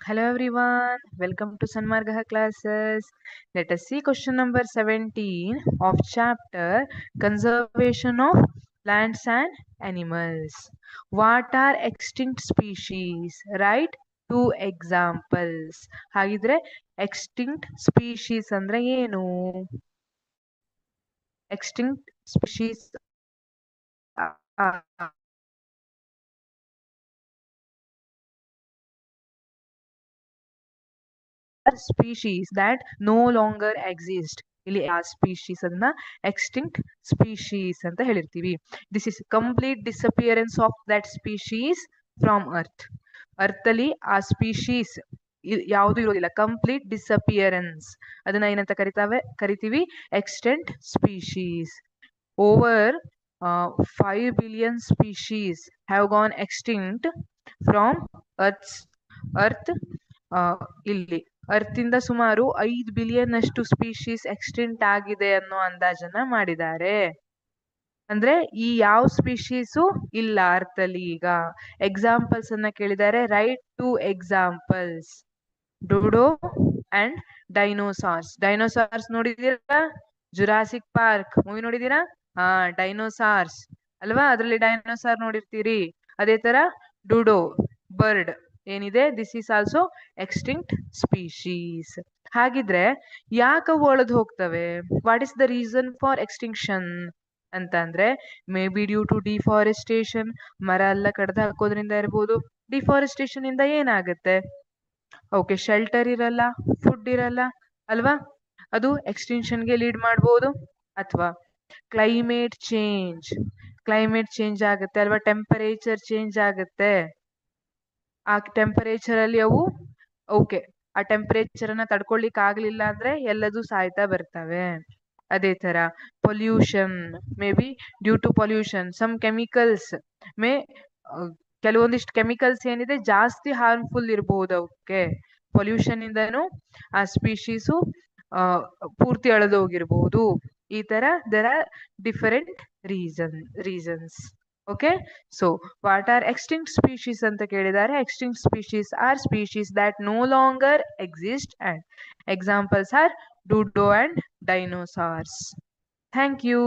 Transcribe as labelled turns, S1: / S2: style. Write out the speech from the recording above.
S1: Hello everyone, welcome to Sanmargaha classes. Let us see question number 17 of chapter Conservation of Plants and Animals. What are extinct species? Write two examples. ಹಾಗಿದ್ರೆ extinct species ಅಂದ್ರೆ ಏನು? Extinct species are species that no longer exist. ಇಲ್ಲಿ ಆ species ಅದನ್ನ extinct species ಅಂತ ಹೇಳಿರ್ತೀವಿ. This is complete disappearance of that species from earth. Earth ಅಲ್ಲಿ ಆ ಸ್ಪೀಶೀಸ್ ಯಾವುದು ಇರೋದಿಲ್ಲ, ಕಂಪ್ಲೀಟ್ ಡಿಸಪಿಯರೆನ್ಸ್. ಅದನ್ನ ಏನಂತ ಕರಿತೀವಿ extent species. Over 5 billion species have gone extinct from earth. ಇಲ್ಲಿ ಅರ್ತಿಂದ ಸುಮಾರು 5 ಬಿಲಿಯನ್ ಅಷ್ಟು ಸ್ಪೀಶೀಸ್ ಎಕ್ಸ್ಟೆಂಟ್ ಆಗಿದೆ ಅನ್ನೋ ಅಂದಾಜನ್ನ ಮಾಡಿದ್ದಾರೆ. ಅಂದ್ರೆ ಈ ಯಾವ ಸ್ಪೀಶೀಸು ಇಲ್ಲ ಅರ್ತ್ ಅಲ್ಲಿ. ಈಗ ಎಕ್ಸಾಂಪಲ್ಸ್ ಅನ್ನ ಕೇಳಿದ್ದಾರೆ, write two examples. Dodo and dinosaurs. Dinosaurs ನೋಡಿದೀರಾ? ಜುರಾಸಿಕ್ ಪಾರ್ಕ್ ಮೂವಿ ನೋಡಿದೀರಾ? ಡೈನೋಸಾರ್ಸ್ ಅಲ್ವಾ, ಅದ್ರಲ್ಲಿ ಡೈನೋಸಾರ್ ನೋಡಿರ್ತೀರಿ. ಅದೇ ತರ ಡೂಡೋ ಬರ್ಡ್ ಏನಿದೆ, this is also extinct species. ಹಾಗಿದ್ರೆ ಯಾಕೆ ಒಳದ್ ಹೋಗ್ತವೆ? What is the reason for extinction ಅಂತ ಅಂದ್ರೆ, may be due to deforestation. ಮರ ಎಲ್ಲ ಕಡ್ದು ಹಾಕೋದ್ರಿಂದ ಇರ್ಬೋದು. ಡಿಫಾರೆಸ್ಟೇಷನ್ ಇಂದ ಏನಾಗುತ್ತೆ? ಓಕೆ, ಶೆಲ್ಟರ್ ಇರಲ್ಲ, ಫುಡ್ ಇರಲ್ಲ ಅಲ್ವಾ, ಅದು ಎಕ್ಸ್ಟಿಂಕ್ಷನ್ಗೆ ಲೀಡ್ ಮಾಡ್ಬೋದು. ಅಥವಾ ಕ್ಲೈಮೇಟ್ ಚೇಂಜ್ ಆಗುತ್ತೆ ಅಲ್ವಾ, ಟೆಂಪರೇಚರ್ ಚೇಂಜ್ ಆಗುತ್ತೆ. ಆ ಟೆಂಪರೇಚರ್ ಅಲ್ಲಿ ಅವು ಓಕೆ ಆ ಟೆಂಪರೇಚರ್ ಅನ್ನ ತಡ್ಕೊಳ್ಲಿಕ್ಕೆ ಆಗ್ಲಿಲ್ಲ ಅಂದ್ರೆ ಎಲ್ಲದೂ ಸಾಯ್ತಾ ಬರ್ತವೆ. ಅದೇ ತರ pollution, may B due to pollution some chemicals may ಕೆಲವೊಂದಿಷ್ಟು ಕೆಮಿಕಲ್ಸ್ ಏನಿದೆ ಜಾಸ್ತಿ ಹಾರ್ಮ್ಫುಲ್ ಇರಬಹುದು ಅವಕ್ಕೆ. ಪೊಲ್ಯೂಷನ್ ಇಂದನು ಆ ಸ್ಪೀಶೀಸು ಪೂರ್ತಿ ಅಳೆದೋಗಿರ್ಬೋದು. ಈ ತರ there are different reasons. Okay, so what are extinct species ಅಂತ ಕೇಳಿದ್ದಾರೆ. Extinct species are species that no longer exist and examples are dodo and dinosaurs. Thank you.